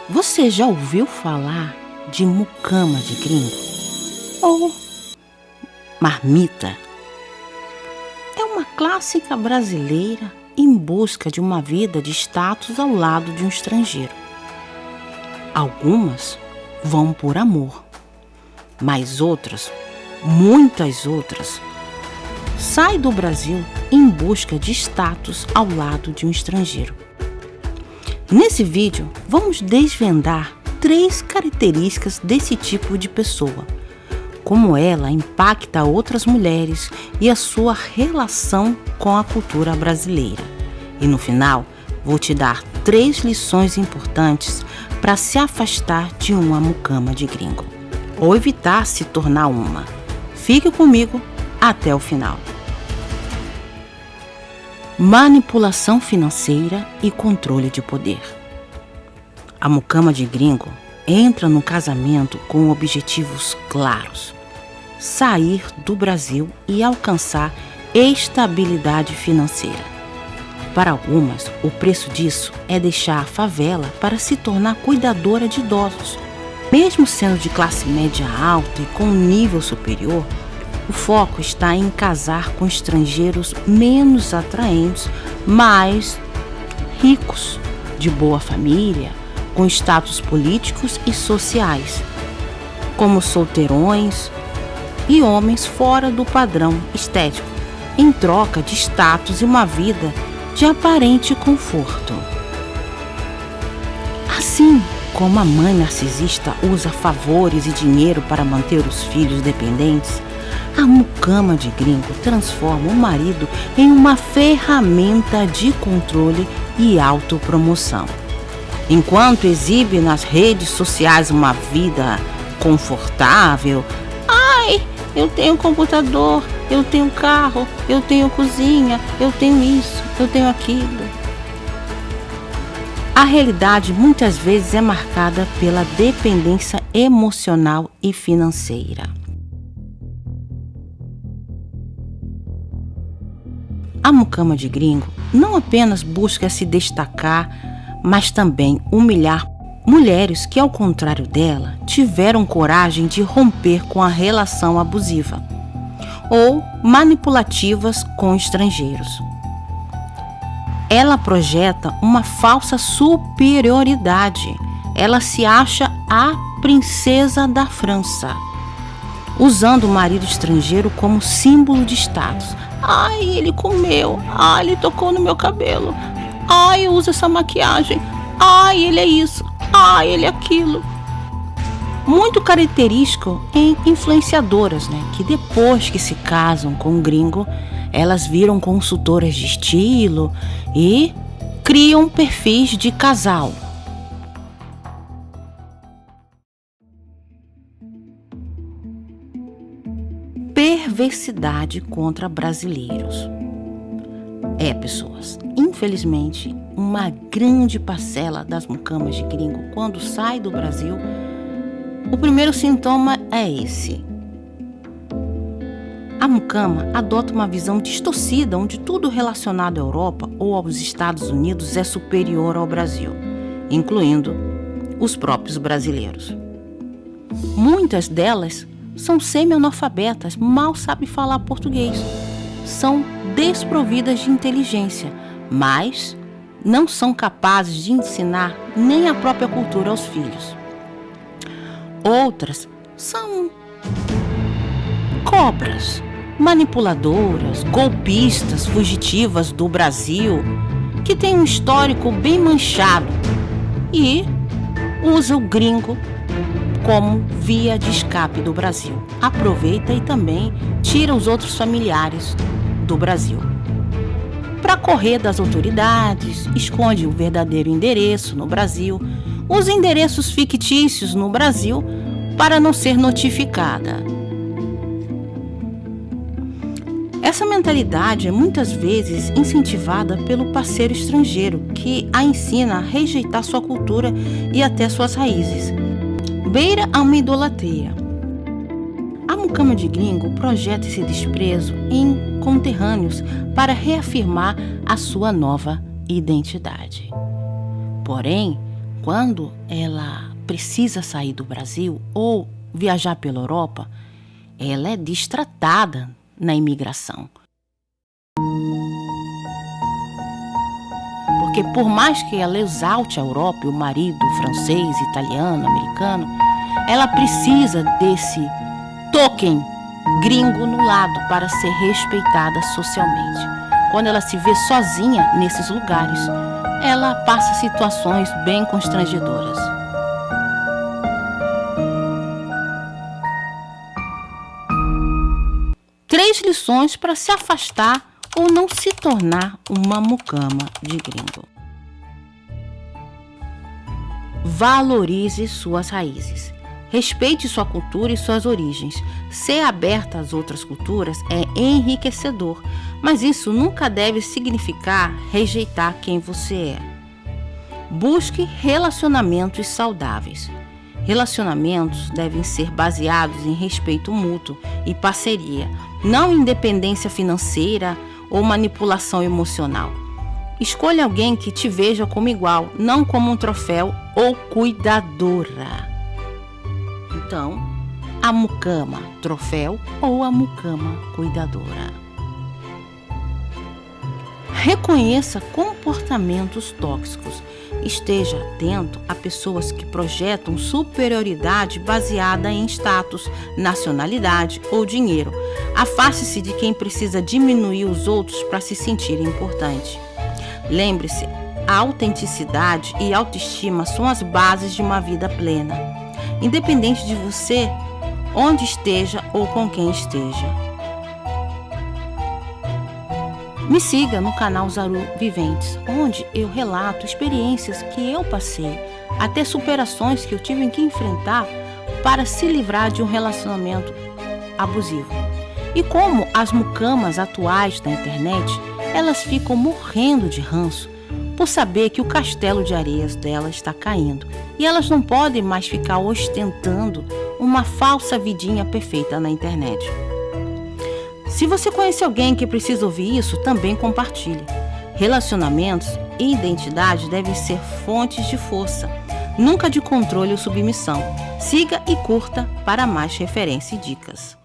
Você já ouviu falar de mucama de gringo? Ou marmita? É uma clássica brasileira em busca de uma vida de status ao lado de um estrangeiro. Algumas vão por amor, mas outras, muitas outras, saem do Brasil em busca de status ao lado de um estrangeiro. Nesse vídeo, vamos desvendar 3 características desse tipo de pessoa, como ela impacta outras mulheres e a sua relação com a cultura brasileira. E no final, vou te dar 3 lições importantes para se afastar de uma mucama de gringo, ou evitar se tornar uma. Fique comigo até o final. Manipulação financeira e controle de poder. A mucama de gringo entra no casamento com objetivos claros: sair do Brasil e alcançar estabilidade financeira. Para algumas, o preço disso é deixar a favela para se tornar cuidadora de idosos. Mesmo sendo de classe média alta e com um nível superior, o foco está em casar com estrangeiros menos atraentes, mas ricos, de boa família, com status políticos e sociais, como solteirões e homens fora do padrão estético, em troca de status e uma vida de aparente conforto. Assim como a mãe narcisista usa favores e dinheiro para manter os filhos dependentes, a mucama de gringo transforma o marido em uma ferramenta de controle e autopromoção. Enquanto exibe nas redes sociais uma vida confortável, eu tenho computador, eu tenho carro, eu tenho cozinha, eu tenho isso, eu tenho aquilo. A realidade muitas vezes é marcada pela dependência emocional e financeira. A mucama de gringo não apenas busca se destacar, mas também humilhar mulheres que, ao contrário dela, tiveram coragem de romper com a relação abusiva ou manipulativas com estrangeiros. Ela projeta uma falsa superioridade. Ela se acha a princesa da França, usando o marido estrangeiro como símbolo de status. Ele comeu. Ele tocou no meu cabelo. Eu uso essa maquiagem. Ele é isso. Ele é aquilo. Muito característico em influenciadoras, que depois que se casam com um gringo, elas viram consultoras de estilo e criam perfis de casal. Perversidade contra brasileiros. Pessoas, infelizmente, uma grande parcela das mucamas de gringo, quando sai do Brasil, o primeiro sintoma é esse. A mucama adota uma visão distorcida, onde tudo relacionado à Europa ou aos Estados Unidos é superior ao Brasil, incluindo os próprios brasileiros. Muitas delas são semi-analfabetas, mal sabem falar português, são desprovidas de inteligência, mas não são capazes de ensinar nem a própria cultura aos filhos. Outras são cobras, manipuladoras, golpistas, fugitivas do Brasil, que têm um histórico bem manchado e usam o gringo como via de escape do Brasil. Aproveita e também tira os outros familiares do Brasil. Para correr das autoridades, esconde o verdadeiro endereço no Brasil, usa endereços fictícios no Brasil para não ser notificada. Essa mentalidade é muitas vezes incentivada pelo parceiro estrangeiro, que a ensina a rejeitar sua cultura e até suas raízes. Beira a uma idolatria. A mucama de gringo projeta esse desprezo em conterrâneos para reafirmar a sua nova identidade. Porém, Quando ela precisa sair do Brasil ou viajar pela Europa, ela é destratada na imigração. Porque por mais que ela exalte a Europa e o marido francês, italiano, americano, ela precisa desse token gringo no lado para ser respeitada socialmente. Quando ela se vê sozinha nesses lugares, ela passa situações bem constrangedoras. Três lições para se afastar ou não se tornar uma mucama de gringo. Valorize suas raízes. Respeite sua cultura e suas origens. Ser aberta às outras culturas é enriquecedor, mas isso nunca deve significar rejeitar quem você é. Busque relacionamentos saudáveis. Relacionamentos devem ser baseados em respeito mútuo e parceria, não em dependência financeira ou manipulação emocional. Escolha alguém que te veja como igual, não como um troféu ou cuidadora. Então, a mucama troféu ou a mucama cuidadora. Reconheça comportamentos tóxicos. Esteja atento a pessoas que projetam superioridade baseada em status, nacionalidade ou dinheiro. Afaste-se de quem precisa diminuir os outros para se sentir importante. Lembre-se, a autenticidade e autoestima são as bases de uma vida plena, independente de você, onde esteja ou com quem esteja. Me siga no canal Zaru Viventes, onde eu relato experiências que eu passei, até superações que eu tive que enfrentar para se livrar de um relacionamento abusivo. E como as mucamas atuais da internet, elas ficam morrendo de ranço por saber que o castelo de areias dela está caindo e elas não podem mais ficar ostentando uma falsa vidinha perfeita na internet. Se você conhece alguém que precisa ouvir isso, também compartilhe. Relacionamentos e identidade devem ser fontes de força, nunca de controle ou submissão. Siga e curta para mais referências e dicas.